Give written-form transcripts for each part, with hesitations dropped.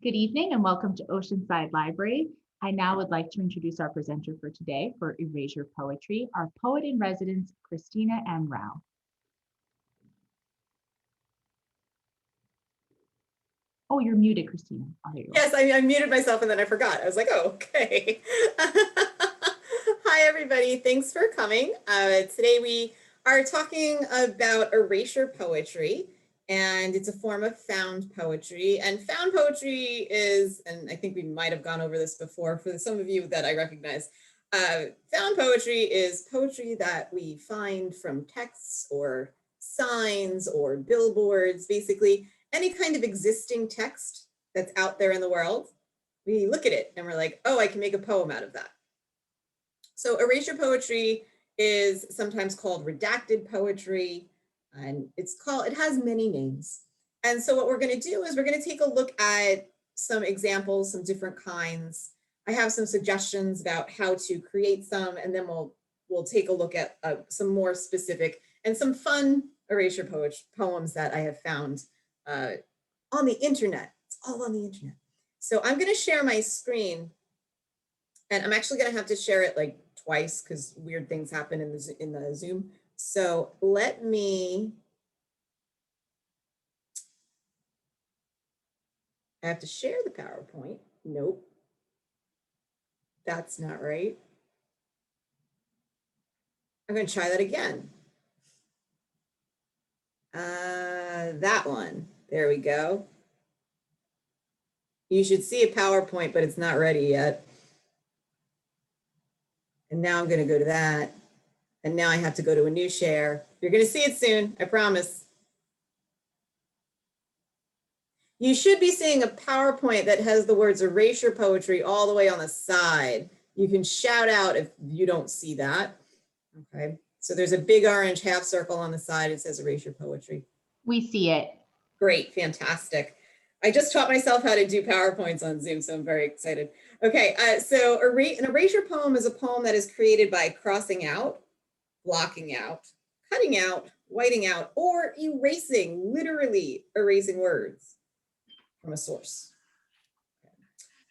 Good evening and welcome to Oceanside Library. I now would like to introduce our presenter for today for Erasure Poetry, our poet in residence, Christina M Rau. Oh, you're muted, Christina. Oh, there you Yes, I muted myself and then I forgot. I was like, oh, okay. Hi, everybody. Thanks for coming. Today we are talking about erasure poetry, and it's a form of found poetry. And found poetry is, and I think we might have gone over this before for some of you that I recognize, found poetry is poetry that we find from texts or signs or billboards, basically any kind of existing text that's out there in the world. We look at it and we're like, oh, I can make a poem out of that. So erasure poetry is sometimes called redacted poetry, and it has many names. And so what we're going to do is we're going to take a look at some examples, some different kinds. I have some suggestions about how to create some, and then we'll take a look at some more specific and some fun erasure poems that I have found on the internet. It's all on the internet. So I'm going to share my screen, and I'm actually going to have to share it like twice because weird things happen in the Zoom. So let me, I have to share the PowerPoint. Nope, that's not right. I'm going to try that again. That one. There we go. You should see a PowerPoint, but it's not ready yet. And now I'm going to go to that. And now I have to go to a new share. You're going to see it soon, I promise. You should be seeing a PowerPoint that has the words erasure poetry all the way on the side. You can shout out if you don't see that. Okay, so there's a big orange half circle on the side. It says erasure poetry. We see it. Great, fantastic. I just taught myself how to do PowerPoints on Zoom, so I'm very excited. Okay, so an erasure poem is a poem that is created by crossing out, blocking out, cutting out, whiting out, or erasing, literally erasing words from a source.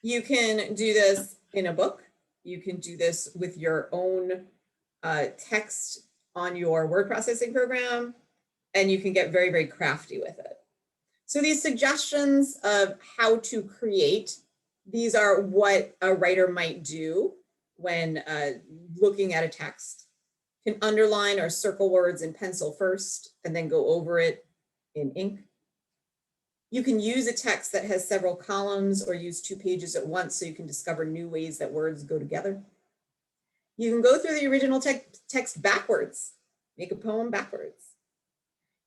You can do this in a book. You can do this with your own text on your word processing program, and you can get very, very crafty with it. So these suggestions of how to create, these are what a writer might do when looking at a text. Can underline or circle words in pencil first and then go over it in ink. You can use a text that has several columns or use 2 pages at once so you can discover new ways that words go together. You can go through the original text backwards, make a poem backwards.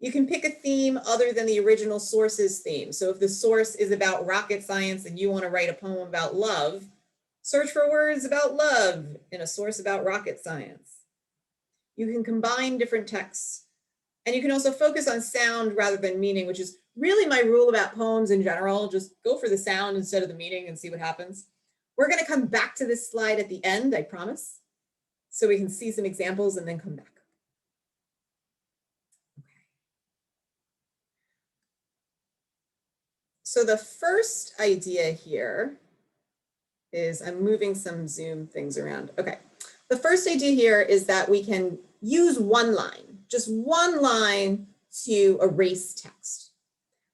You can pick a theme other than the original source's theme. So if the source is about rocket science and you want to write a poem about love, search for words about love in a source about rocket science. You can combine different texts, and you can also focus on sound rather than meaning, which is really my rule about poems in general. Just go for the sound instead of the meaning and see what happens. We're going to come back to this slide at the end, I promise, so we can see some examples and then come back. So the first idea here is, I'm moving some Zoom things around. Okay, the first idea here is that we can use one line, just one line to erase text.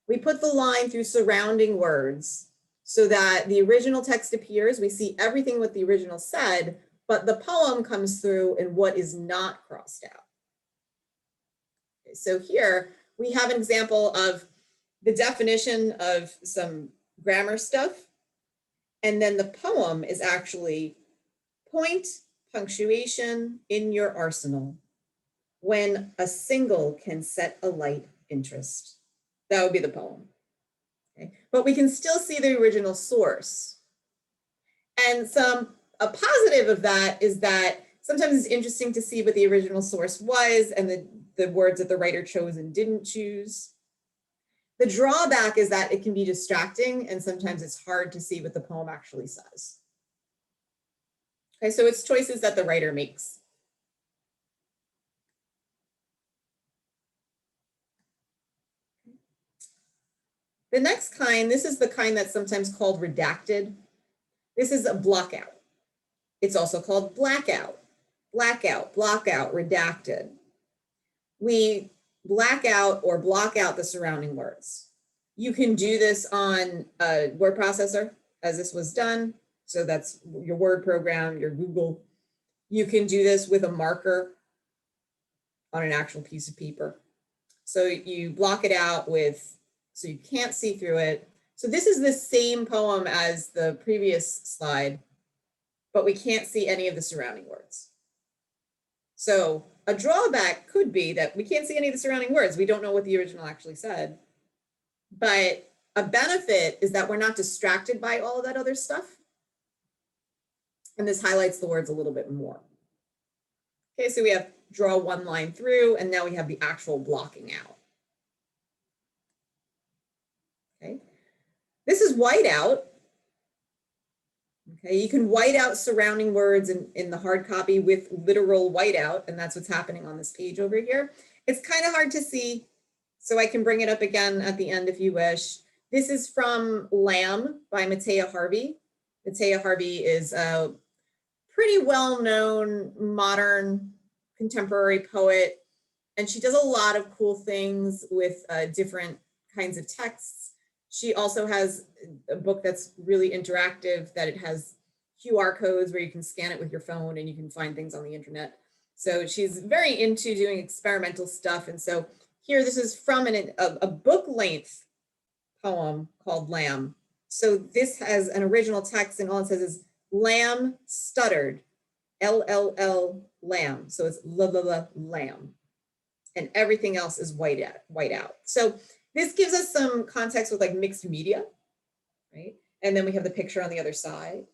We put the line through surrounding words so that the original text appears, we see everything what the original said, but the poem comes through in what is not crossed out. Okay, so here we have an example of the definition of some grammar stuff. And then the poem is actually point, punctuation in your arsenal. When a single can set alight interest. That would be the poem. Okay. But we can still see the original source. And a positive of that is that sometimes it's interesting to see what the original source was and the words that the writer chose and didn't choose. The drawback is that it can be distracting and sometimes it's hard to see what the poem actually says. Okay, so it's choices that the writer makes. The next kind, this is the kind that's sometimes called redacted. This is a blockout. It's also called blackout, blackout, blockout, redacted. We black out or block out the surrounding words. You can do this on a word processor, as this was done. So that's your Word program, your Google. You can do this with a marker on an actual piece of paper. So you block it out with, so you can't see through it. So this is the same poem as the previous slide, but we can't see any of the surrounding words. So a drawback could be that we can't see any of the surrounding words. We don't know what the original actually said. But a benefit is that we're not distracted by all of that other stuff. And this highlights the words a little bit more. Okay, so we have draw one line through, and now we have the actual blocking out. Okay, this is whiteout. Okay, you can white out surrounding words in the hard copy with literal whiteout, and that's what's happening on this page over here. It's kind of hard to see, so I can bring it up again at the end if you wish. This is from Lamb by Mateo Harvey. Mateo Harvey is a pretty well-known modern contemporary poet, and she does a lot of cool things with different kinds of texts. She also has a book that's really interactive, that it has QR codes where you can scan it with your phone and you can find things on the internet. So she's very into doing experimental stuff. And so here, this is from a book length poem called Lamb. So this has an original text, and all it says is Lamb stuttered, LLL lamb. So it's lamb. And everything else is white out. So this gives us some context with like mixed media, right? And then we have the picture on the other side.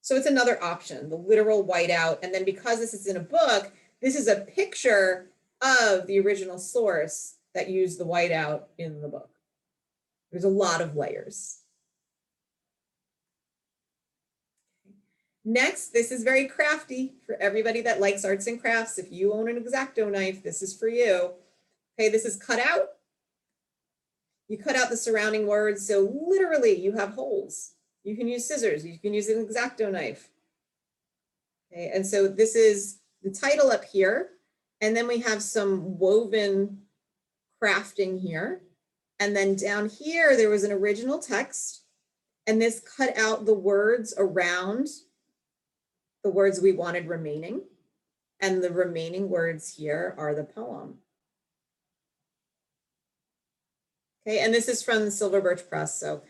So it's another option, the literal whiteout. And then because this is in a book, this is a picture of the original source that used the whiteout in the book. There's a lot of layers. Next, this is very crafty for everybody that likes arts and crafts. If you own an X-Acto knife, this is for you. Okay, this is cut out. You cut out the surrounding words, so literally you have holes. You can use scissors, you can use an X-Acto knife. Okay, and so this is the title up here, and then we have some woven crafting here. And then down here, there was an original text, and this cut out the words around the words we wanted remaining. And the remaining words here are the poem. Okay, and this is from the Silver Birch Press, so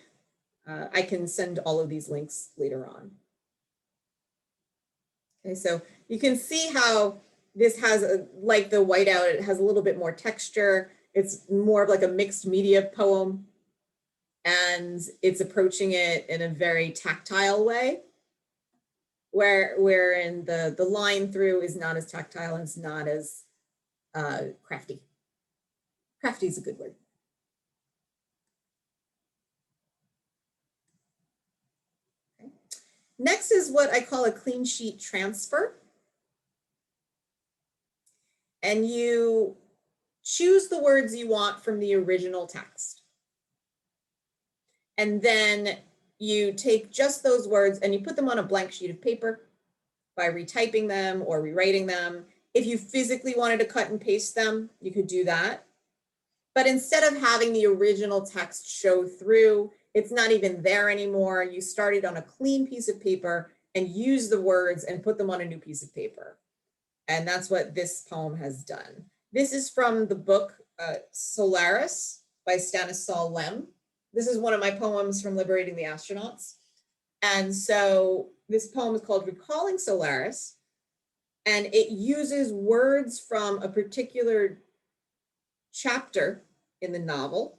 I can send all of these links later on. Okay, so you can see how this has, like the whiteout, it has a little bit more texture. It's more of like a mixed media poem, and it's approaching it in a very tactile way, wherein the line through is not as tactile and it's not as crafty. Crafty is a good word. Okay. Next is what I call a clean sheet transfer. And you choose the words you want from the original text. And then you take just those words and you put them on a blank sheet of paper by retyping them or rewriting them. If you physically wanted to cut and paste them, you could do that. But instead of having the original text show through, it's not even there anymore. You started on a clean piece of paper and use the words and put them on a new piece of paper. And that's what this poem has done. This is from the book Solaris by Stanislaw Lem. This is one of my poems from Liberating the Astronauts. And so this poem is called Recalling Solaris, and it uses words from a particular chapter in the novel.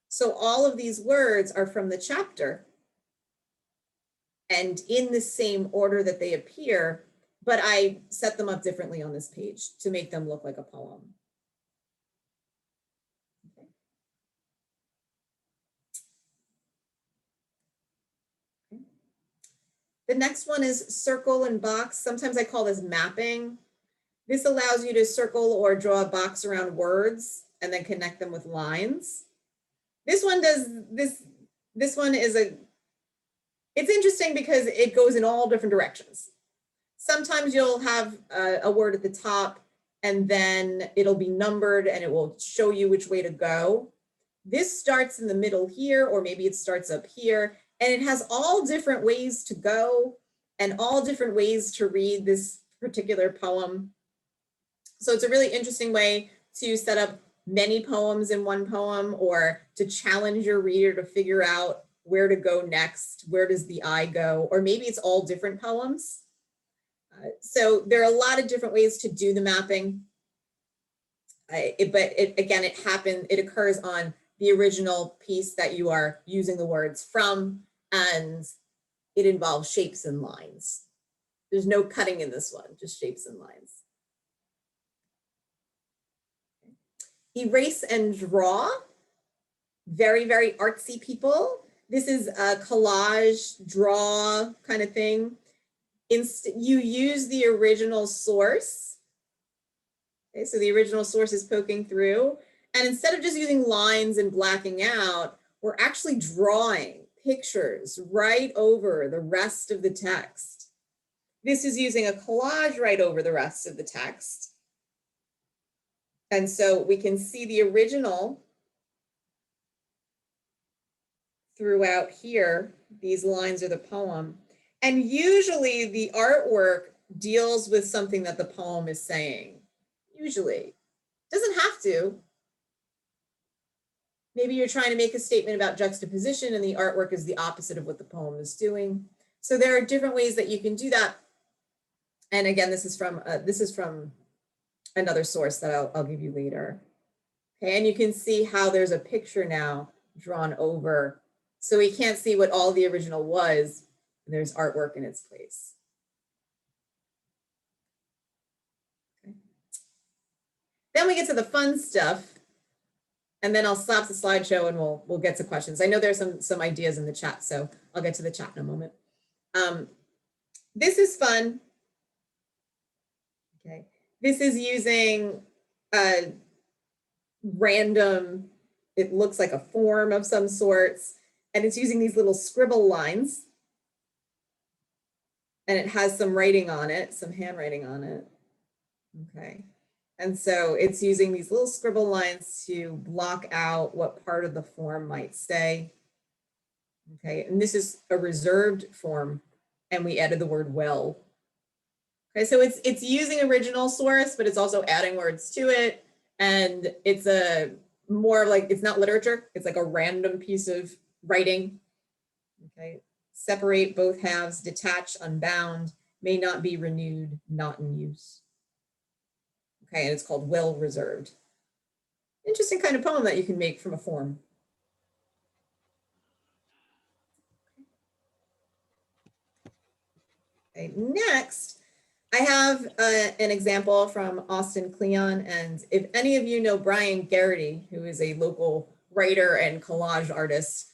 So all of these words are from the chapter and in the same order that they appear, but I set them up differently on this page to make them look like a poem. Okay. Okay. The next one is circle and box. Sometimes I call this mapping. This allows you to circle or draw a box around words and then connect them with lines. This one does this one is it's interesting because it goes in all different directions. Sometimes you'll have a word at the top and then it'll be numbered and it will show you which way to go. This starts in the middle here, or maybe it starts up here, and it has all different ways to go and all different ways to read this particular poem. So it's a really interesting way to set up many poems in one poem, or to challenge your reader to figure out where to go next. Where does the eye go? Or maybe it's all different poems. So there are a lot of different ways to do the mapping. It occurs on the original piece that you are using the words from, and it involves shapes and lines. There's no cutting in this one, just shapes and lines. Erase and draw, very, very artsy people. This is a collage, draw kind of thing. You use the original source. Okay, so the original source is poking through. And instead of just using lines and blacking out, we're actually drawing pictures right over the rest of the text. This is using a collage right over the rest of the text. And so we can see the original throughout here. These lines are the poem. And usually the artwork deals with something that the poem is saying. Usually. Doesn't have to. Maybe you're trying to make a statement about juxtaposition and the artwork is the opposite of what the poem is doing. So there are different ways that you can do that. And again, this is from another source that I'll give you later. Okay, and you can see how there's a picture now drawn over. So we can't see what all the original was. There's artwork in its place. Okay. Then we get to the fun stuff. And then I'll stop the slideshow and we'll get to questions. I know there's some ideas in the chat, so I'll get to the chat in a moment. This is fun. Okay, this is using a random, it looks like a form of some sorts, and it's using these little scribble lines. And it has some writing on it, some handwriting on it. Okay. And so it's using these little scribble lines to block out what part of the form might say. Okay, and this is a reserved form, and we added the word well. Okay, so it's using original source, but it's also adding words to it. And it's a more like, it's not literature, it's like a random piece of writing. Okay, separate both halves, detach, unbound, may not be renewed, not in use. Okay, and it's called Well Reserved. Interesting kind of poem that you can make from a form. Okay, next, I have an example from Austin Kleon. And if any of you know Brian Garrity, who is a local writer and collage artist,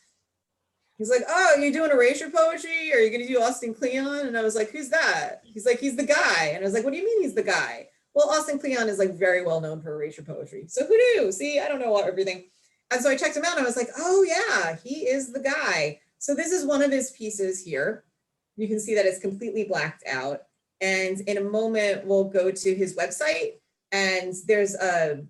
he's like, oh, you're doing erasure poetry? Are you going to do Austin Kleon? And I was like, who's that? He's like, he's the guy. And I was like, what do you mean he's the guy? Well, Austin Kleon is like very well known for erasure poetry. So who knew? See, I don't know everything. And so I checked him out and I was like, oh yeah, he is the guy. So this is one of his pieces here. You can see that it's completely blacked out. And in a moment, we'll go to his website and there's a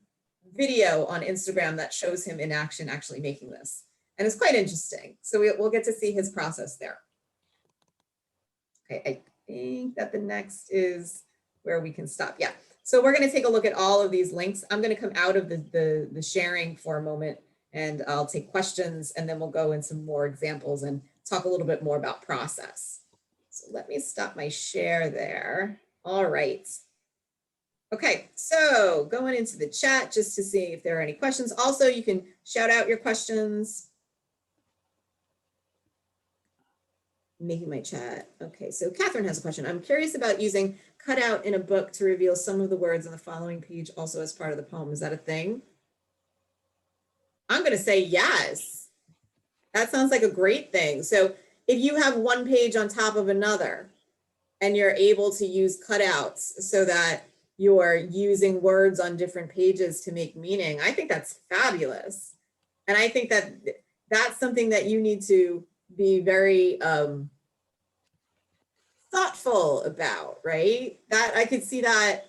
video on Instagram that shows him in action actually making this. And it's quite interesting. So we'll get to see his process there. Okay, I think that the next is where we can stop. Yeah. So we're going to take a look at all of these links. I'm going to come out of the sharing for a moment and I'll take questions and then we'll go in some more examples and talk a little bit more about process. So let me stop my share there. All right. Okay, so going into the chat just to see if there are any questions. Also, you can shout out your questions. Making my chat. Okay, so Catherine has a question. I'm curious about using cutout in a book to reveal some of the words on the following page also as part of the poem. Is that a thing? I'm going to say yes. That sounds like a great thing. So if you have one page on top of another and you're able to use cutouts so that you're using words on different pages to make meaning, I think that's fabulous. And I think that that's something that you need to be very thoughtful about, right? That I could see that,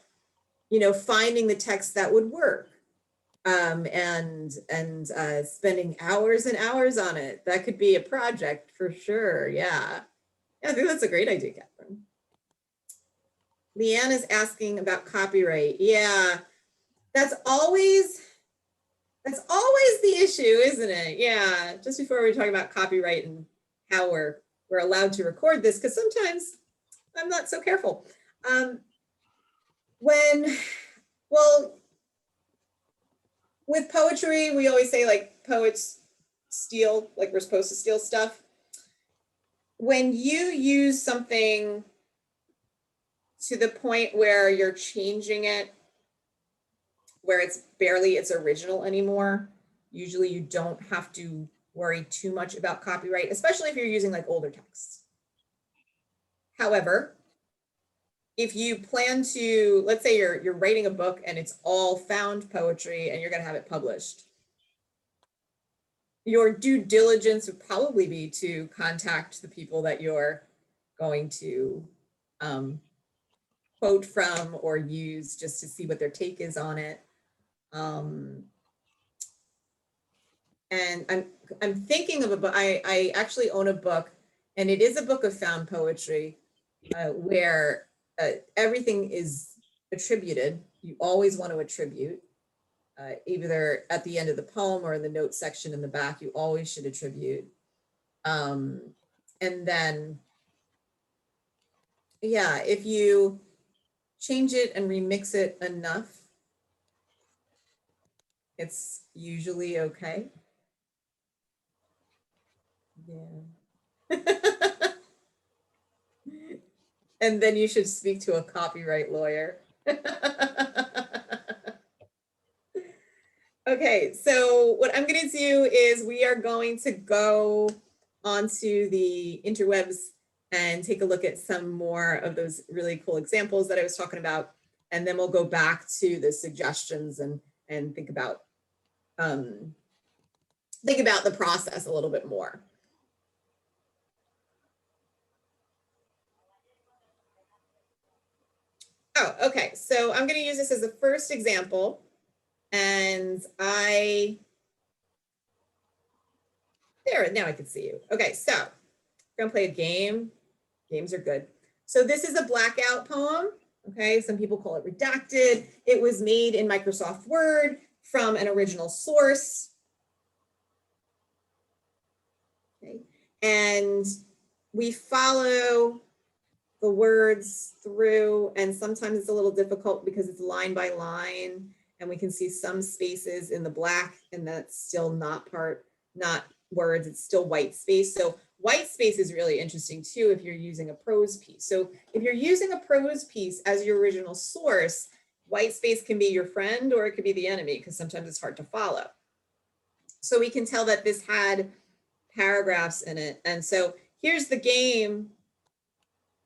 you know, finding the text that would work, and spending hours and hours on it. That could be a project for sure. Yeah. I think that's a great idea, Catherine. Leanne is asking about copyright. Yeah, that's always the issue, isn't it? Yeah, just before we were talking about copyright and how we're allowed to record this, because sometimes I'm not so careful. Well, with poetry, we always say like poets steal, like we're supposed to steal stuff. When you use something to the point where you're changing it, where it's barely its original anymore, usually you don't have to worry too much about copyright, especially if you're using like older texts. However, if you plan to, let's say you're writing a book and it's all found poetry and you're going to have it published, your due diligence would probably be to contact the people that you're going to quote from or use, just to see what their take is on it. And I'm thinking of a book. I actually own a book, and it is a book of found poetry, where everything is attributed. You always want to attribute, either at the end of the poem or in the note section in the back. You always should attribute. And then, yeah, if you change it and remix it enough, it's usually okay. Yeah. And then you should speak to a copyright lawyer. Okay, so what I'm going to do is we are going to go onto the interwebs and take a look at some more of those really cool examples that I was talking about. And then we'll go back to the suggestions and think about the process a little bit more. Oh, okay. So I'm going to use this as the first example. And there, now I can see you. Okay, so we're going to play a game. Games are good. So this is a Blackout poem. Okay, some people call it redacted. It was made in Microsoft Word from an original source. Okay, and we follow the words through, and sometimes it's a little difficult because it's line by line, and we can see some spaces in the black, and that's still not words, it's still white space. So white space is really interesting too if you're using a prose piece. So if you're using a prose piece as your original source, white space can be your friend or it could be the enemy, because sometimes it's hard to follow. So we can tell that this had paragraphs in it. And so here's the game.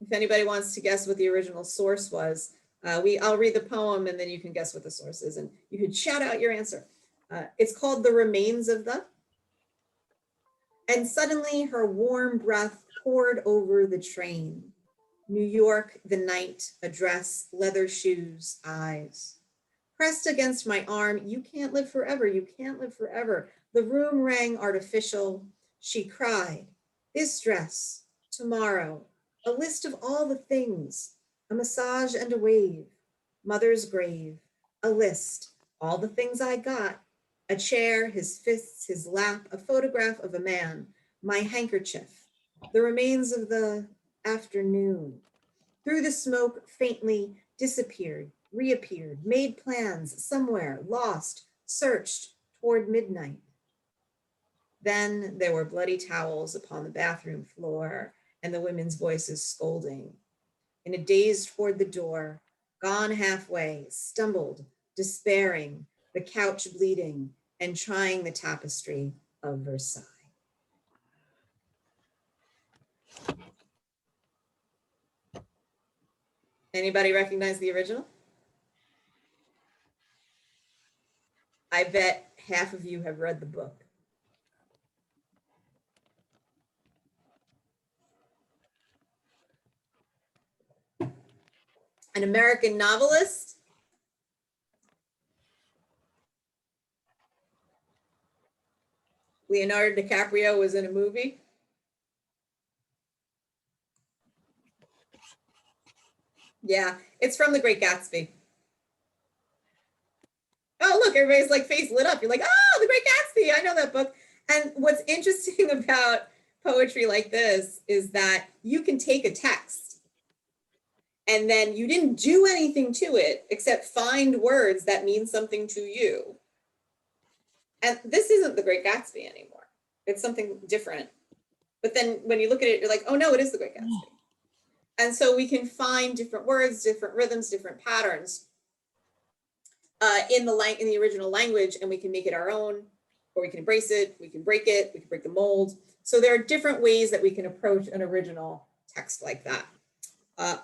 If anybody wants to guess what the original source was, I'll read the poem and then you can guess what the source is and you can shout out your answer. It's called The Remains of the. And suddenly her warm breath poured over the train. New York, the night, a dress, leather shoes, eyes. Pressed against my arm, you can't live forever, you can't live forever. The room rang artificial. She cried, this dress, tomorrow, a list of all the things, a massage and a wave, mother's grave, a list, all the things I got, a chair, his fists, his lap, a photograph of a man, my handkerchief, the remains of the afternoon. Through the smoke, faintly disappeared, reappeared, made plans somewhere, lost, searched toward midnight. Then there were bloody towels upon the bathroom floor and the women's voices scolding. In a daze toward the door, gone halfway, stumbled, despairing, the couch bleeding, and trying the tapestry of Versailles. Anybody recognize the original? I bet half of you have read the book. An American novelist. Leonardo DiCaprio was in a movie. Yeah, it's from The Great Gatsby. Oh, look, everybody's like face lit up. You're like, oh, The Great Gatsby. I know that book. And what's interesting about poetry like this is that you can take a text and then you didn't do anything to it except find words that mean something to you. And this isn't The Great Gatsby anymore. It's something different. But then when you look at it, you're like, oh no, it is The Great Gatsby. And so we can find different words, different rhythms, different patterns in the original language, and we can make it our own, or we can embrace it, we can break the mold. So there are different ways that we can approach an original text like that.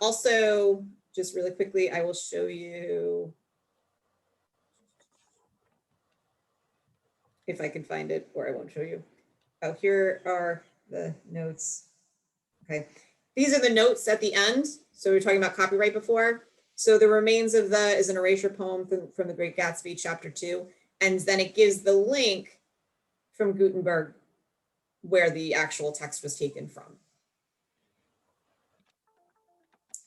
Also, just really quickly, I will show you, if I can find it, or I won't show you. Oh, here are the notes. Okay, these are the notes at the end. So we were talking about copyright before. So The Remains of the is an erasure poem from The Great Gatsby, chapter 2. And then it gives the link from Gutenberg where the actual text was taken from.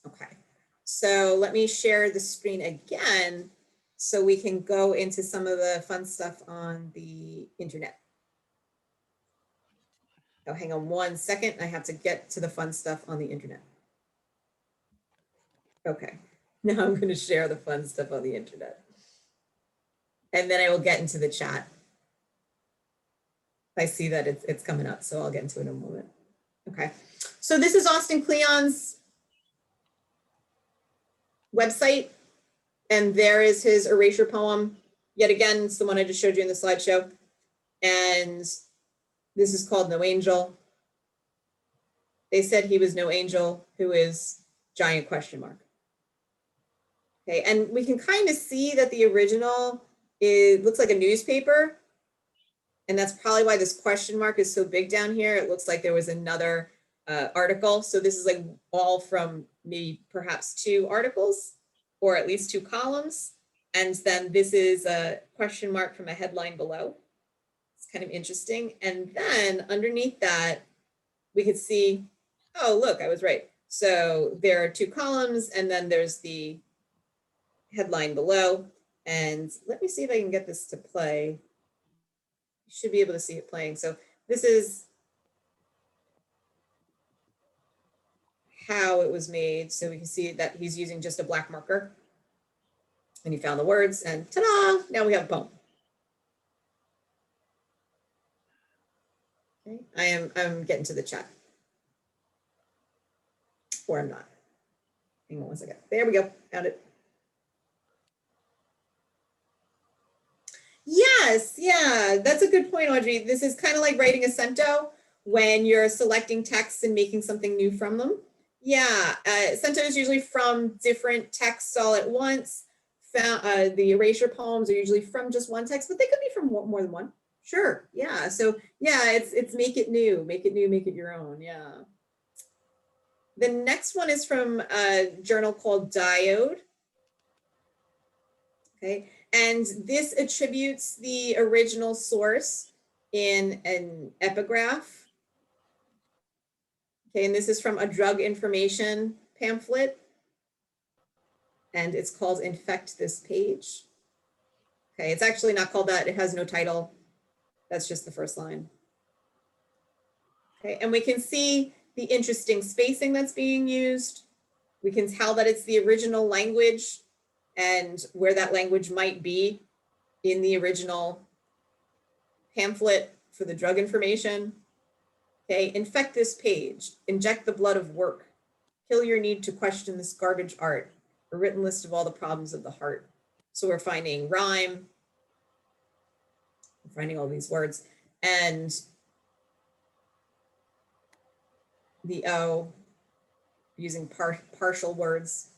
Okay, so let me share the screen again so we can go into some of the fun stuff on the internet. Oh, hang on one second. I have to get to the fun stuff on the internet. Okay, now I'm going to share the fun stuff on the internet. And then I will get into the chat. I see that it's coming up, so I'll get into it in a moment. Okay, so this is Austin Kleon's website, and there is his erasure poem. Yet again, it's the one I just showed you in the slideshow. And this is called No Angel. They said he was no angel, who is giant question mark. Okay, and we can kind of see that the original, it looks like a newspaper. And that's probably why this question mark is so big down here. It looks like there was another article. So this is like all from maybe perhaps 2 articles, or at least 2 columns. And then this is a question mark from a headline below. It's kind of interesting. And then underneath that, we could see, oh, look, I was right. So there are 2 columns, and then there's the headline below. And let me see if I can get this to play. You should be able to see it playing. So this is how it was made. So we can see that he's using just a black marker. And he found the words, and ta-da, now we have a poem. Okay, I'm getting to the chat. Or I'm not. Hang on one second. There we go, found it. Yes, yeah, that's a good point, Audrey. This is kind of like writing a cento when you're selecting texts and making something new from them. Yeah, cento is usually from different texts all at once. The erasure poems are usually from just one text, but they could be from more than one. Sure, yeah. So yeah, it's make it new, make it your own. Yeah. The next one is from a journal called Diode. Okay, and this attributes the original source in an epigraph. Okay, and this is from a drug information pamphlet. And it's called Infect This Page. Okay, it's actually not called that. It has no title. That's just the first line. Okay, and we can see the interesting spacing that's being used. We can tell that it's the original language and where that language might be in the original pamphlet for the drug information. Okay, infect this page, inject the blood of work, kill your need to question this garbage art, a written list of all the problems of the heart. So we're finding rhyme, we're finding all these words, and the O, using partial words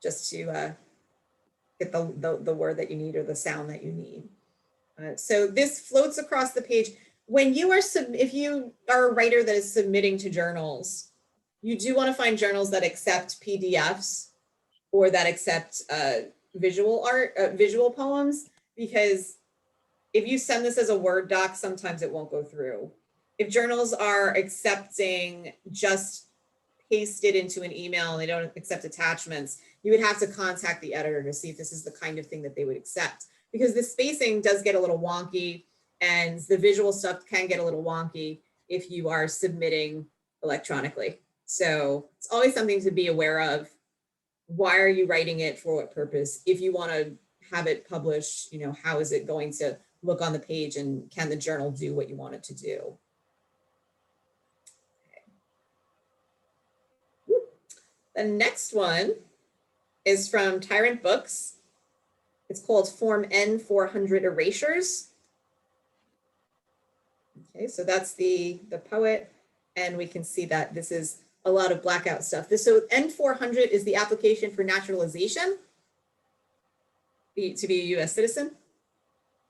just to get the word that you need or the sound that you need. So this floats across the page. When you are, if you are a writer that is submitting to journals, you do want to find journals that accept PDFs or that accept visual art, visual poems, because if you send this as a Word doc, sometimes it won't go through. If journals are accepting just pasted into an email and they don't accept attachments, you would have to contact the editor to see if this is the kind of thing that they would accept, because the spacing does get a little wonky and the visual stuff can get a little wonky if you are submitting electronically. So it's always something to be aware of. Why are you writing it? For what purpose? If you want to have it published, you know, how is it going to look on the page, and can the journal do what you want it to do? Okay. The next one is from Tyrant Books. It's called Form N400 Erasures. Okay, so that's the poet, and we can see that this is a lot of Blackout stuff. So N400 is the application for naturalization to be a US citizen.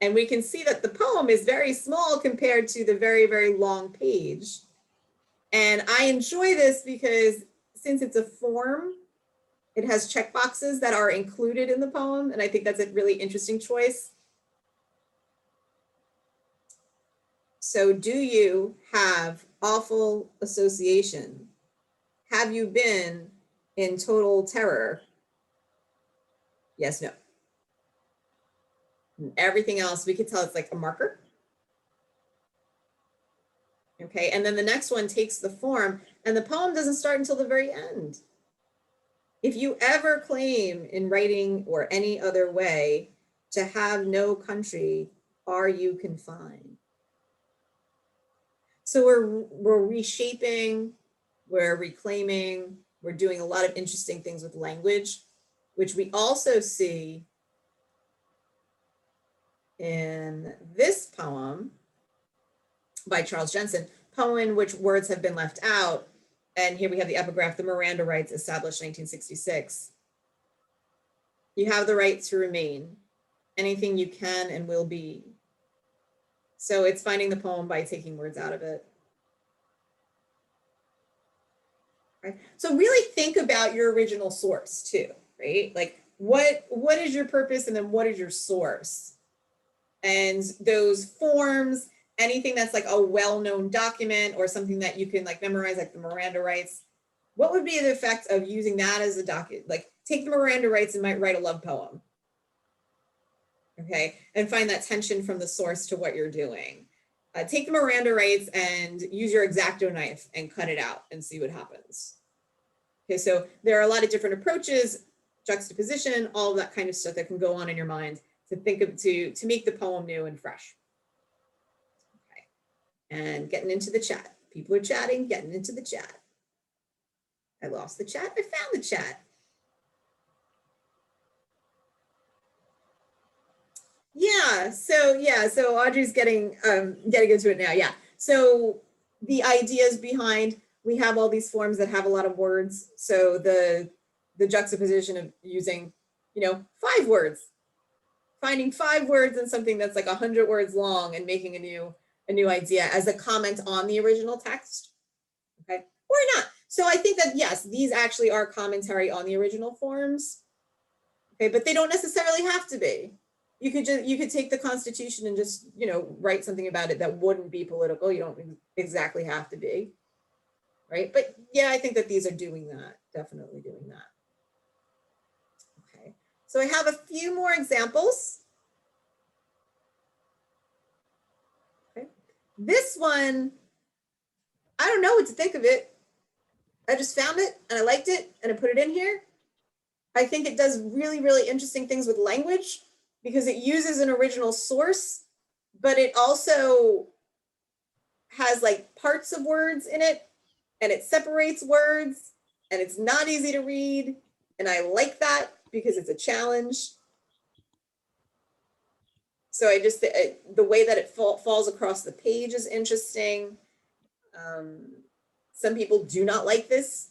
And we can see that the poem is very small compared to the very, very long page. And I enjoy this because since it's a form, it has checkboxes that are included in the poem. And I think that's a really interesting choice. So do you have awful association? Have you been in total terror? Yes, no. And everything else, we could tell it's like a marker. Okay, and then the next one takes the form, and the poem doesn't start until the very end. If you ever claim in writing or any other way to have no country, are you confined? So we're reshaping, we're reclaiming, we're doing a lot of interesting things with language, which we also see in this poem by Charles Jensen, poem in which words have been left out. And here we have the epigraph, the Miranda rights established 1966. You have the right to remain, anything you can and will be. So it's finding the poem by taking words out of it. Right? So really think about your original source too, right? Like what is your purpose, and then what is your source? And those forms, anything that's like a well-known document or something that you can like memorize, like the Miranda rights, what would be the effect of using that as a document? Like take the Miranda rights and might write a love poem. Okay, and find that tension from the source to what you're doing. Take the Miranda rights and use your X-Acto knife and cut it out and see what happens. Okay, so there are a lot of different approaches, juxtaposition, all of that kind of stuff that can go on in your mind to think of, to make the poem new and fresh. Okay, and getting into the chat. People are chatting, getting into the chat. I lost the chat, I found the chat. Yeah, so Audrey's getting into it now. Yeah, so the ideas behind, we have all these forms that have a lot of words. So the juxtaposition of using, 5 words, finding 5 words in something that's like 100 words long and making a new idea as a comment on the original text. Okay, or not. So I think that yes, these actually are commentary on the original forms. Okay, but they don't necessarily have to be. You could take the Constitution and just, write something about it that wouldn't be political. You don't exactly have to be, right? But yeah, I think that these are doing that, definitely doing that. Okay, so I have a few more examples. Okay, this one, I don't know what to think of it. I just found it and I liked it and I put it in here. I think it does really, really interesting things with language, because it uses an original source, but it also has like parts of words in it, and it separates words, and it's not easy to read. And I like that because it's a challenge. So I just, the way that it falls across the page is interesting. Some people do not like this.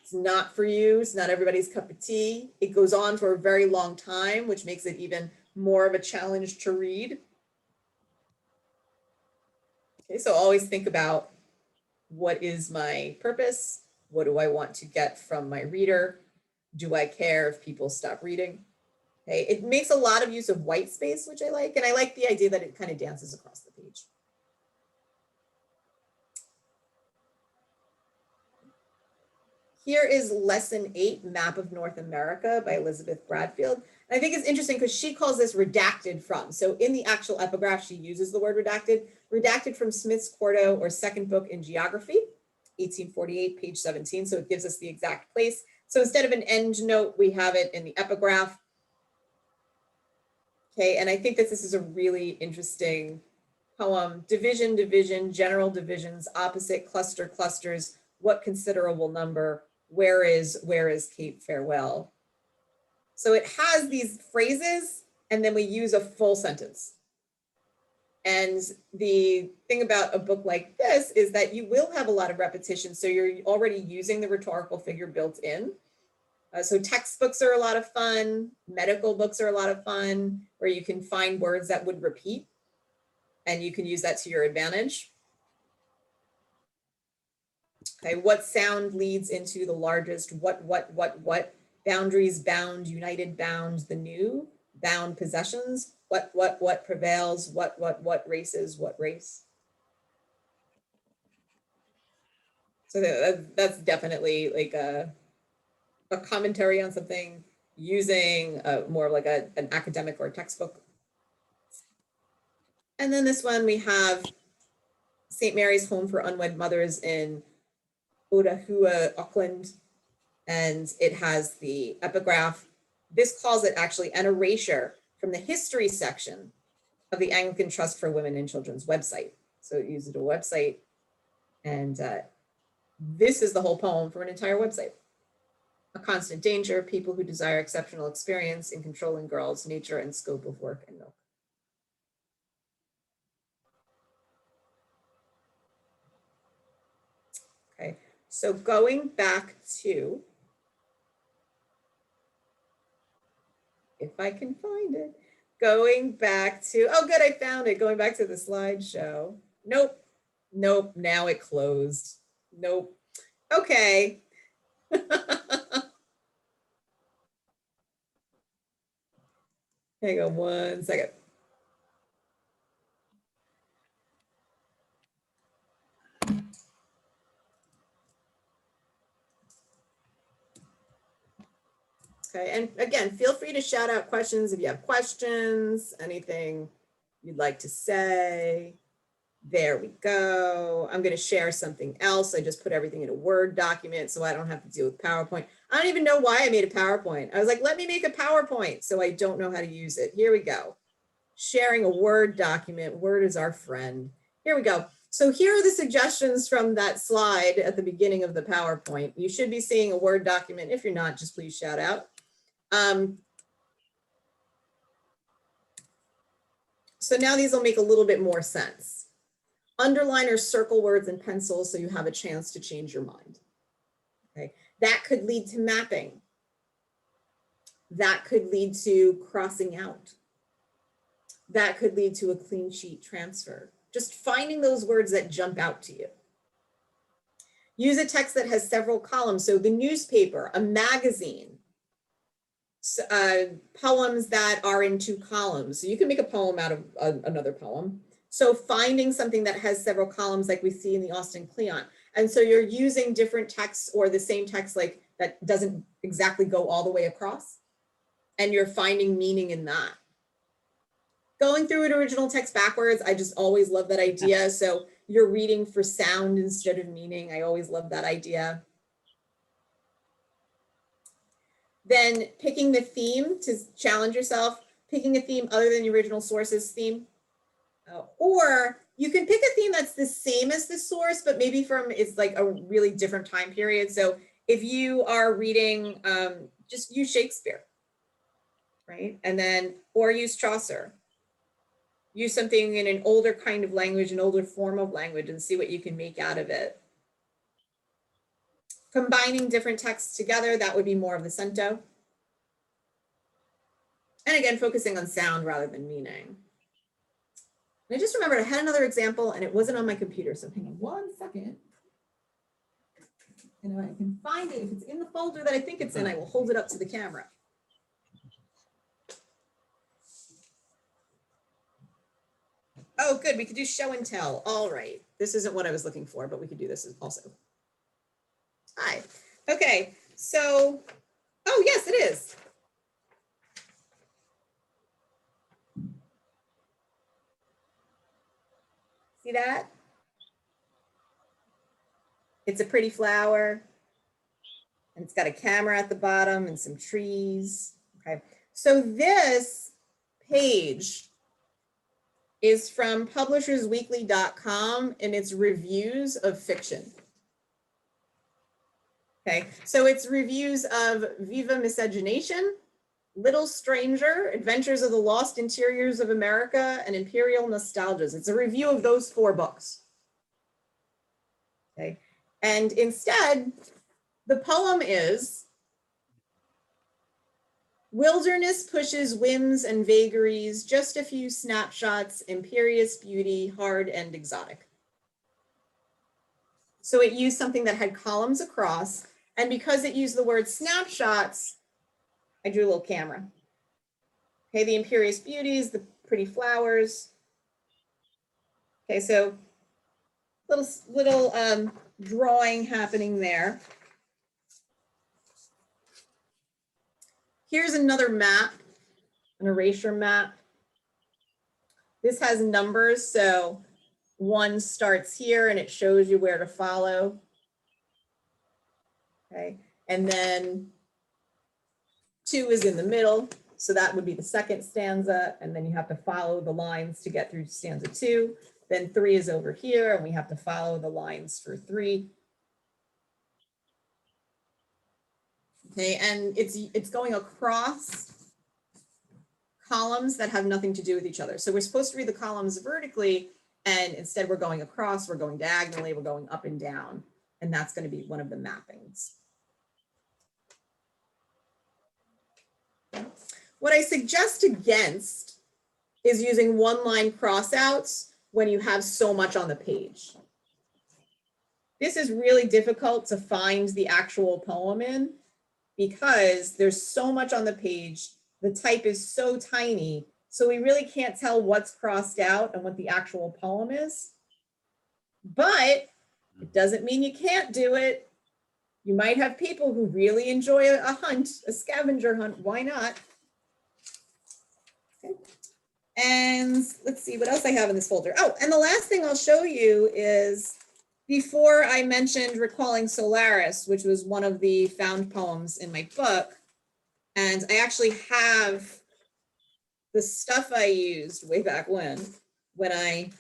It's not for you. It's not everybody's cup of tea. It goes on for a very long time, which makes it even more of a challenge to read. Okay, so always think about, what is my purpose? What do I want to get from my reader? Do I care if people stop reading? Okay, it makes a lot of use of white space, which I like. And I like the idea that it kind of dances across the page. Here is lesson 8, Map of North America by Elizabeth Bradfield. And I think it's interesting because she calls this redacted from. So in the actual epigraph, she uses the word redacted from Smith's Quarto or second book in geography, 1848, page 17. So it gives us the exact place. So instead of an end note, we have it in the epigraph. Okay, and I think that this is a really interesting poem. Division, division, general divisions, opposite, cluster, clusters, what considerable number, where is Cape Farewell? So it has these phrases, and then we use a full sentence. And the thing about a book like this is that you will have a lot of repetition. So you're already using the rhetorical figure built in. So textbooks are a lot of fun. Medical books are a lot of fun, where you can find words that would repeat, and you can use that to your advantage. Okay, what sound leads into the largest? What? Boundaries bound, united bound, the new, bound possessions. What prevails? What races? What race? So that's definitely like a commentary on something, using more of like an academic or a textbook. And then this one we have St. Mary's Home for Unwed Mothers in Oodahua, Auckland. And it has the epigraph. This calls it actually an erasure from the history section of the Anglican Trust for Women and Children's website. So it uses a website, and this is the whole poem for an entire website. A constant danger, people who desire exceptional experience in controlling girls, nature and scope of work and milk. Okay, so going back to, if I can find it, going back to, oh good, I found it, going back to the slideshow. Nope, now it closed. Nope, okay. Hang on 1 second. Okay, and again, feel free to shout out questions if you have questions, anything you'd like to say. There we go. I'm going to share something else. I just put everything in a Word document so I don't have to deal with PowerPoint. I don't even know why I made a PowerPoint. I was like, let me make a PowerPoint, so I don't know how to use it. Here we go. Sharing a Word document. Word is our friend. Here we go. So here are the suggestions from that slide at the beginning of the PowerPoint. You should be seeing a Word document. If you're not, just please shout out. So now these will make a little bit more sense. Underline or circle words in pencil so you have a chance to change your mind. Okay, that could lead to mapping. That could lead to crossing out. That could lead to a clean sheet transfer. Just finding those words that jump out to you. Use a text that has several columns. So the newspaper, a magazine, poems that are in 2 columns. So you can make a poem out of another poem. So finding something that has several columns like we see in the Austin Kleon. And so you're using different texts or the same text like that doesn't exactly go all the way across. And you're finding meaning in that. Going through an original text backwards, I just always love that idea. So you're reading for sound instead of meaning. I always love that idea. Then picking the theme to challenge yourself, picking a theme other than the original source's theme. Or you can pick a theme that's the same as the source, but maybe from it's like a really different time period. So if you are reading, just use Shakespeare, right? And then, or use Chaucer. Use something in an older kind of language, an older form of language, and see what you can make out of it. Combining different texts together, that would be more of the cento. And again, focusing on sound rather than meaning. And I just remembered I had another example and it wasn't on my computer, so hang on 1 second. And if I can find it, if it's in the folder that I think it's in, I will hold it up to the camera. Oh, good. We could do show and tell. All right. This isn't what I was looking for, but we could do this also. Hi. Okay. So, oh, yes, it is. See that? It's a pretty flower. And it's got a camera at the bottom and some trees. Okay. So this page is from publishersweekly.com and it's reviews of fiction. Okay, so it's reviews of Viva Miscegenation, Little Stranger, Adventures of the Lost Interiors of America, and Imperial Nostalgias. It's a review of those 4 books. Okay, and instead, the poem is Wilderness pushes whims and vagaries, just a few snapshots, imperious beauty, hard and exotic. So it used something that had columns across, and because it used the word snapshots, I drew a little camera. Okay, the imperious beauties, the pretty flowers. Okay, so little drawing happening there. Here's another map, an erasure map. This has numbers, so 1 starts here and it shows you where to follow. Okay, and then 2 is in the middle, so that would be the 2nd stanza, and then you have to follow the lines to get through stanza 2. Then 3 is over here, and we have to follow the lines for 3. Okay, and it's going across columns that have nothing to do with each other. So we're supposed to read the columns vertically, and instead we're going across, we're going diagonally, we're going up and down, and that's going to be one of the mappings. What I suggest against is using 1-line crossouts when you have so much on the page. This is really difficult to find the actual poem in because there's so much on the page. The type is so tiny, so we really can't tell what's crossed out and what the actual poem is. But it doesn't mean you can't do it. You might have people who really enjoy a hunt, a scavenger hunt. Why not? Okay. And let's see what else I have in this folder. Oh, and the last thing I'll show you is before I mentioned Recalling Solaris, which was one of the found poems in my book. And I actually have the stuff I used way back when I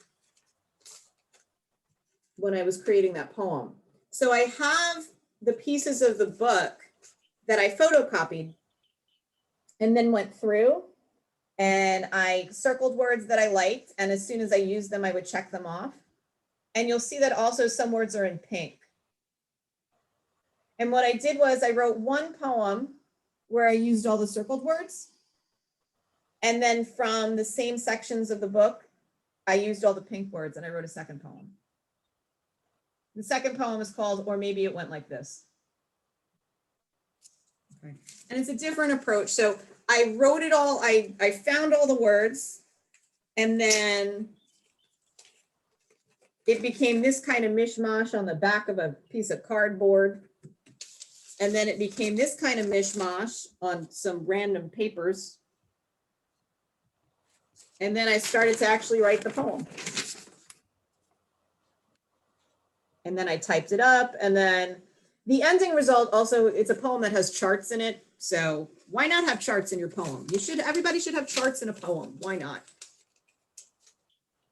was creating that poem. So I have the pieces of the book that I photocopied and then went through and I circled words that I liked. And as soon as I used them, I would check them off. And you'll see that also some words are in pink. And what I did was I wrote one poem where I used all the circled words. And then from the same sections of the book, I used all the pink words and I wrote a second poem. The second poem is called Or Maybe It Went Like This. Okay. And it's a different approach. So I wrote it all, I found all the words, and then it became this kind of mishmash on the back of a piece of cardboard. And then it became this kind of mishmash on some random papers. And then I started to actually write the poem. And then I typed it up, and then the ending result also, it's a poem that has charts in it. So why not have charts in your poem? Everybody should have charts in a poem. Why not?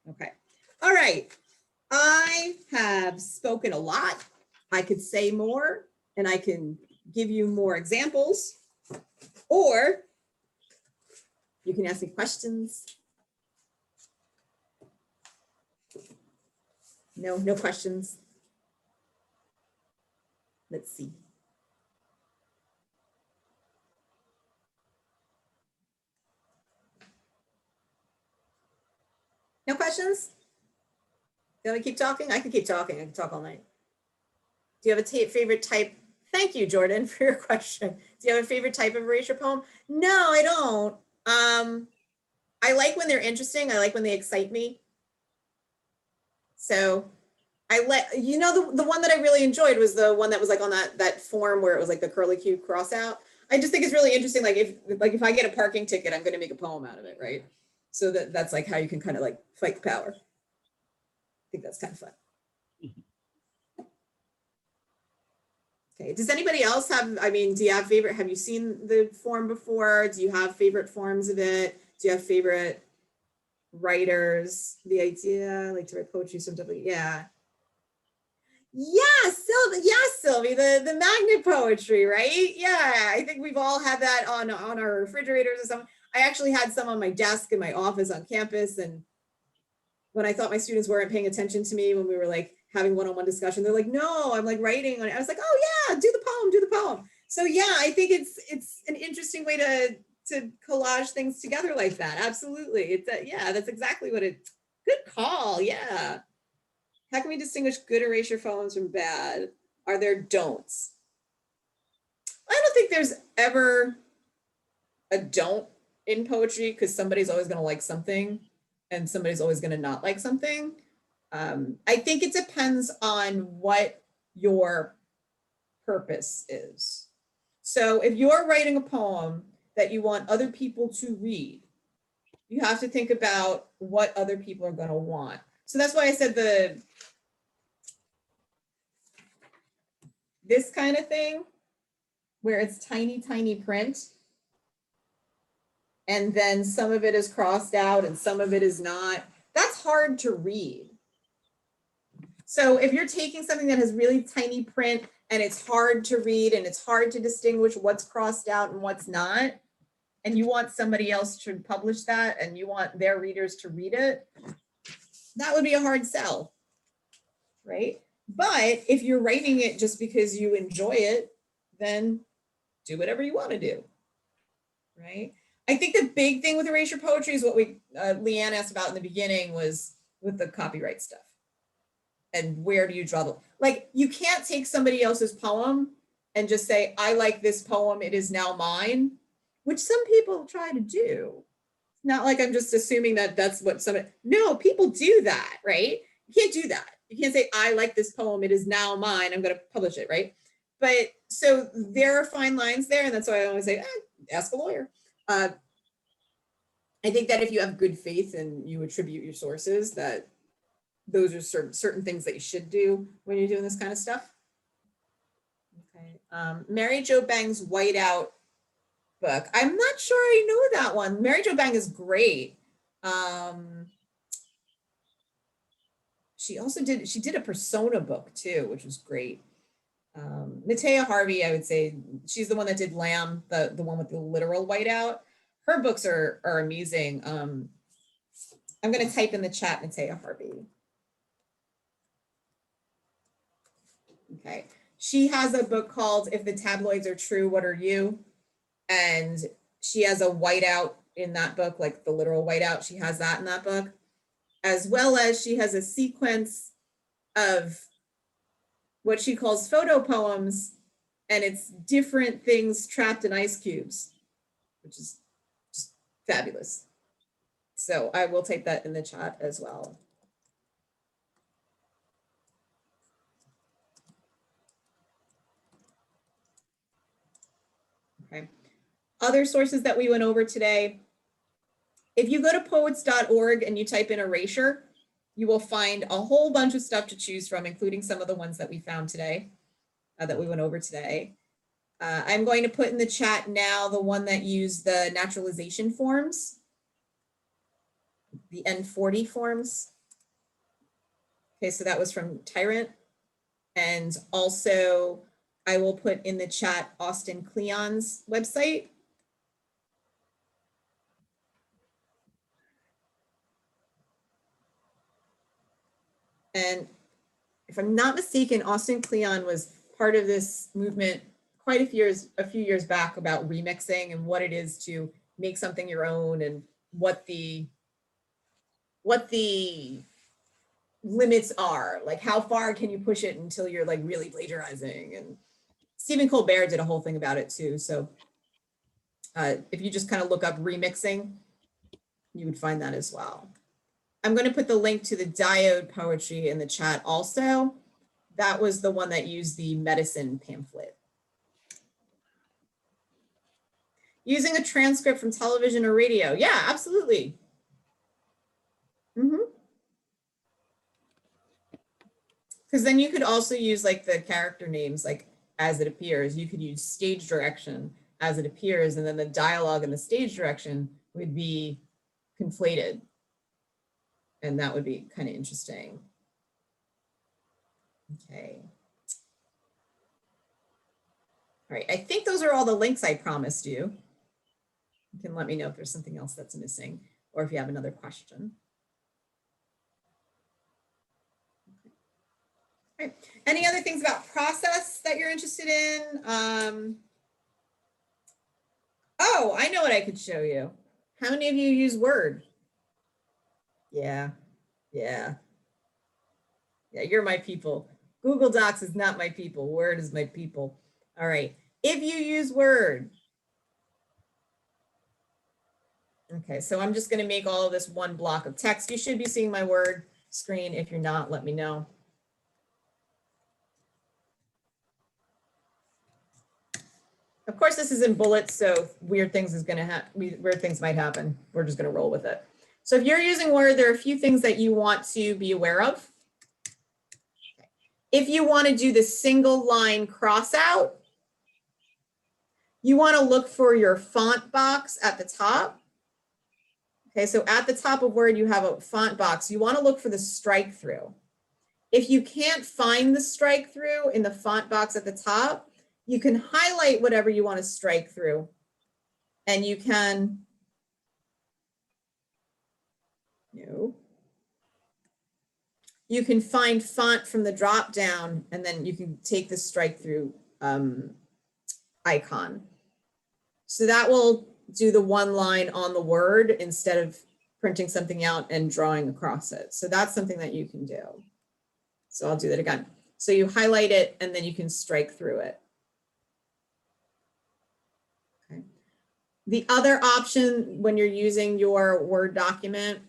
Okay. All right. I have spoken a lot. I could say more and I can give you more examples, or you can ask me questions. No questions. Let's see. No questions? You want me to keep talking? I can keep talking. I can talk all night. Do you have a favorite type? Thank you, Jordan, for your question. Do you have a favorite type of erasure poem? No, I don't. I like when they're interesting. I like when they excite me. So you know, the one that I really enjoyed was the one that was like on that form where it was like the curly cube crossout. I just think it's really interesting. Like if I get a parking ticket, I'm going to make a poem out of it, right? So that's like how you can kind of like fight the power. I think that's kind of fun. Okay. Does anybody else have? I mean, do you have favorite? Have you seen the form before? Do you have favorite forms of it? Do you have favorite writers? The idea, I like to write poetry, something like yeah. Yeah, Sylvie, the magnet poetry, right? Yeah, I think we've all had that on our refrigerators or something. I actually had some on my desk in my office on campus, and when I thought my students weren't paying attention to me when we were like having one-on-one discussion, they're like, no, I'm like writing on it. I was like, oh yeah, do the poem. So yeah, I think it's an interesting way to collage things together like that. Absolutely. It's yeah, that's exactly what it, good call. Yeah. How can we distinguish good erasure poems from bad? Are there don'ts? I don't think there's ever a don't in poetry because somebody's always going to like something and somebody's always going to not like something. I think it depends on what your purpose is. So if you're writing a poem that you want other people to read, you have to think about what other people are going to want. So that's why I said this kind of thing, where it's tiny, tiny print, and then some of it is crossed out and some of it is not, that's hard to read. So if you're taking something that has really tiny print and it's hard to read and it's hard to distinguish what's crossed out and what's not, and you want somebody else to publish that and you want their readers to read it, that would be a hard sell, right? But if you're writing it just because you enjoy it, then do whatever you want to do, right? I think the big thing with erasure poetry is what Leanne asked about in the beginning was with the copyright stuff. And where do you draw the, like, you can't take somebody else's poem and just say, I like this poem, it is now mine, which some people try to do. It's not like I'm just assuming that that's what somebody, no, people do that, right? You can't do that. You can't say, I like this poem, it is now mine, I'm going to publish it, right? But so there are fine lines there, and that's why I always say, ask a lawyer. I think that if you have good faith and you attribute your sources, that those are certain things that you should do when you're doing this kind of stuff. Okay. Mary Jo Bang's Whiteout book. I'm not sure I know that one. Mary Jo Bang is great. She did a persona book too, which was great. Mateo Harvey, I would say she's the one that did Lamb, the one with the literal whiteout. Her books are amazing. I'm going to type in the chat Mateo Harvey. Okay. She has a book called If the Tabloids Are True, What Are You? And she has a whiteout in that book, like the literal whiteout. She has that in that book, as well as she has a sequence of what she calls photo poems, and it's different things trapped in ice cubes, which is just fabulous. So I will type that in the chat as well. Okay. Other sources that we went over today. If you go to poets.org and you type in erasure, you will find a whole bunch of stuff to choose from, including some of the ones that we found today, that we went over today. I'm going to put in the chat now the one that used the naturalization forms, the N40 forms. Okay, so that was from Tyrant. And also I will put in the chat Austin Kleon's website. And if I'm not mistaken, Austin Kleon was part of this movement quite a few years back about remixing and what it is to make something your own and what the limits are. Like how far can you push it until you're like really plagiarizing? And Stephen Colbert did a whole thing about it too. So if you just kind of look up remixing, you would find that as well. I'm going to put the link to the diode poetry in the chat also. That was the one that used the medicine pamphlet. Using a transcript from television or radio. Yeah, absolutely. Because then you could also use like the character names, like as it appears. You could use stage direction as it appears, and then the dialogue and the stage direction would be conflated. And that would be kind of interesting. Okay. All right, I think those are all the links I promised you. You can let me know if there's something else that's missing or if you have another question. Okay. All right. Any other things about process that you're interested in? Oh, I know what I could show you. How many of you use Word? Yeah, yeah. Yeah, you're my people. Google Docs is not my people. Word is my people. All right. If you use Word. Okay, so I'm just going to make all of this one block of text. You should be seeing my Word screen. If you're not, let me know. Of course, this is in bullets, so weird things might happen. We're just going to roll with it. So if you're using Word, there are a few things that you want to be aware of. If you want to do the single line crossout, you want to look for your font box at the top. Okay, so at the top of Word, you have a font box. You want to look for the strike through. If you can't find the strike through in the font box at the top, you can highlight whatever you want to strike through, and you can, you can find font from the drop down, and then you can take the strike through icon. So that will do the one line on the word instead of printing something out and drawing across it. So that's something that you can do. So I'll do that again. So you highlight it and then you can strike through it. Okay. The other option when you're using your Word document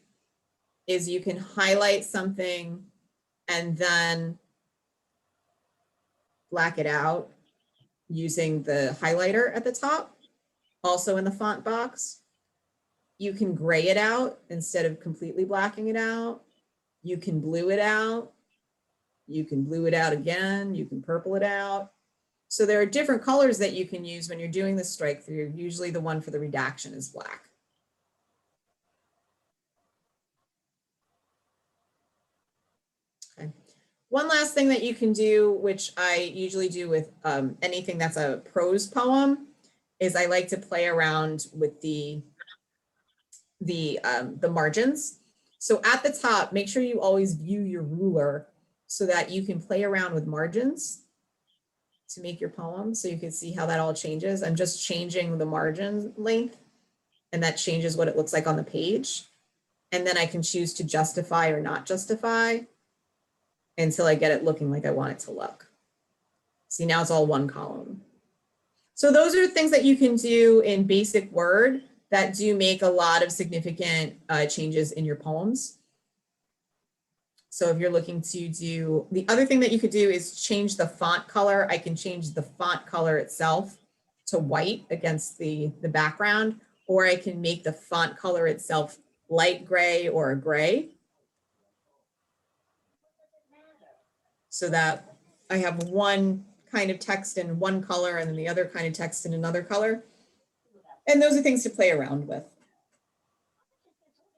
is you can highlight something and then black it out using the highlighter at the top, also in the font box. You can gray it out instead of completely blacking it out. You can blue it out. You can blue it out again. You can purple it out. So there are different colors that you can use when you're doing the strike through. Usually the one for the redaction is black. Okay. One last thing that you can do, which I usually do with anything that's a prose poem, is I like to play around with the margins. So at the top, make sure you always view your ruler so that you can play around with margins to make your poem. So you can see how that all changes. I'm just changing the margin length, and that changes what it looks like on the page. And then I can choose to justify or not justify until I get it looking like I want it to look. See, now it's all one column. So those are things that you can do in basic Word that do make a lot of significant changes in your poems. So if you're looking to do, the other thing that you could do is change the font color. I can change the font color itself to white against the background, or I can make the font color itself light gray or a gray. So that I have one kind of text in one color and then the other kind of text in another color. And those are things to play around with.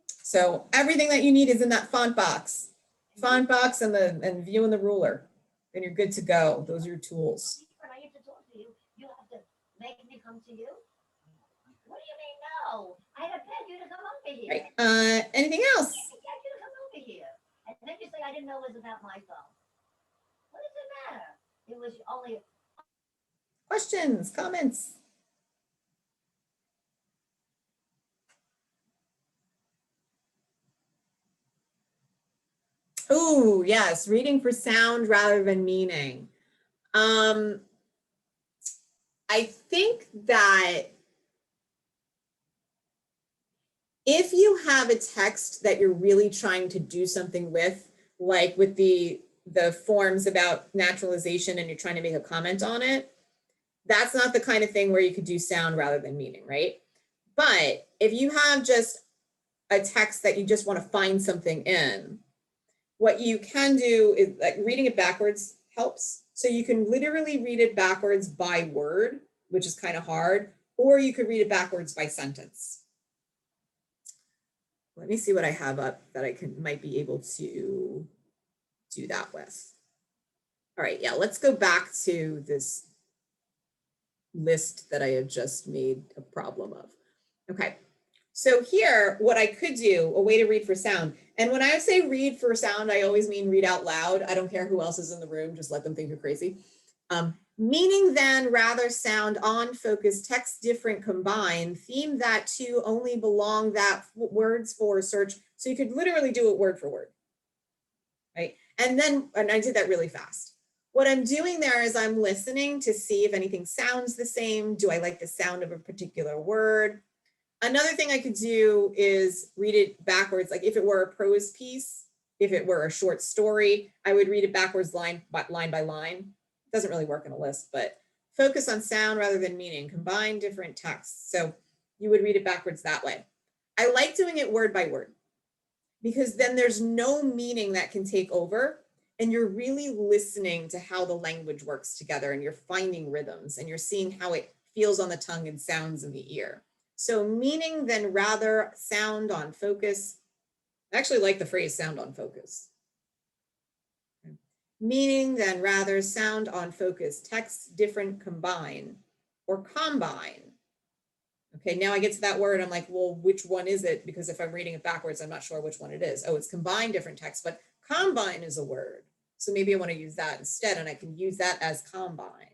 So everything that you need is in that font box and view in the ruler, and you're good to go. Those are your tools. When I get to talk to you, you have to make me come to you? What do you mean, no? I had begged you to come over here. Right. Anything else? I begged you to come over here. And then you say I didn't know it was about my phone. What does it matter? It was only... Questions, comments? Oh, yes, reading for sound rather than meaning. I think that if you have a text that you're really trying to do something with, like with the forms about naturalization and you're trying to make a comment on it, that's not the kind of thing where you could do sound rather than meaning, right? But if you have just a text that you just want to find something in, what you can do is, like, reading it backwards helps. So you can literally read it backwards by word, which is kind of hard, or you could read it backwards by sentence. Let me see what I have up that I might be able to do that with. All right, yeah, let's go back to this list that I have just made a problem of. Okay, so here, what I could do, a way to read for sound, and when I say read for sound, I always mean read out loud. I don't care who else is in the room, just let them think you're crazy. Meaning then, rather, sound, on, focus, text different, combine, theme that to, only, belong, that, words for, search. So you could literally do it word for word, right? And I did that really fast. What I'm doing there is I'm listening to see if anything sounds the same. Do I like the sound of a particular word? Another thing I could do is read it backwards. Like if it were a prose piece, if it were a short story, I would read it backwards line by line. It doesn't really work in a list, but focus on sound rather than meaning, combine different texts. So you would read it backwards that way. I like doing it word by word because then there's no meaning that can take over. And you're really listening to how the language works together and you're finding rhythms and you're seeing how it feels on the tongue and sounds in the ear. So meaning then rather, sound on focus. I actually like the phrase sound on focus. Okay. Meaning then rather, sound on focus, text different, combine or combine. Okay, now I get to that word. I'm like, well, which one is it? Because if I'm reading it backwards, I'm not sure which one it is. Oh, it's combine different text, but combine is a word. So maybe I want to use that instead, and I can use that as combine.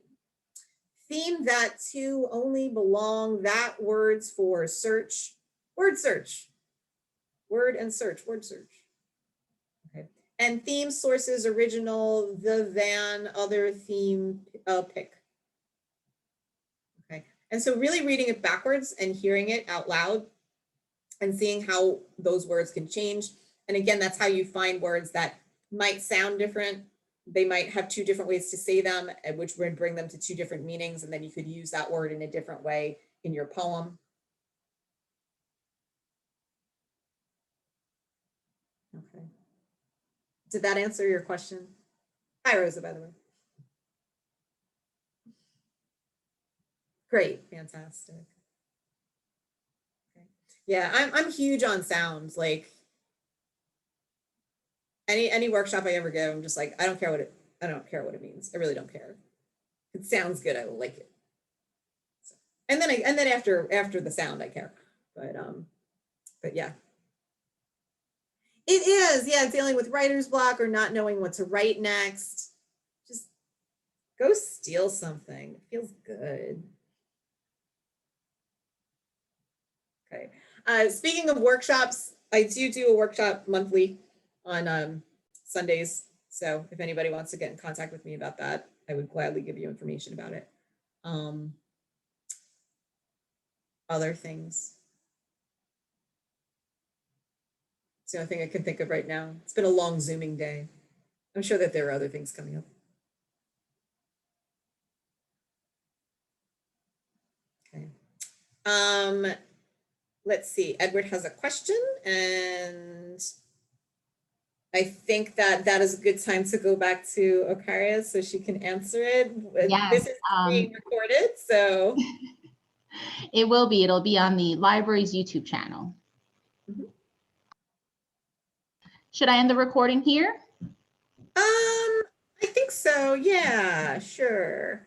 Theme that to, only, belong, that, words for, search, word search, word and search, word search. Okay. And theme, sources, original, the, van, other, theme, pick. Okay. And so really reading it backwards and hearing it out loud and seeing how those words can change. And again, that's how you find words that might sound different. They might have two different ways to say them, which would bring them to two different meanings. And then you could use that word in a different way in your poem. Okay. Did that answer your question? Hi, Rosa, by the way. Great, fantastic. Okay. Yeah, I'm huge on sounds. Like any workshop I ever give, I'm just like, I don't care what it means. I really don't care. It sounds good. I like it. So, and then after the sound, I care. But yeah. It is, yeah, dealing with writer's block or not knowing what to write next. Just go steal something. It feels good. Okay. Speaking of workshops, I do a workshop monthly on Sundays. So if anybody wants to get in contact with me about that, I would gladly give you information about it. Other things. It's the only thing I can think of right now. It's been a long Zooming day. I'm sure that there are other things coming up. Okay. Let's see. Edward has a question, and I think that is a good time to go back to Okaria so she can answer it. Yes, this is being recorded, so. It will be. It'll be on the library's YouTube channel. Mm-hmm. Should I end the recording here? I think so. Yeah, sure.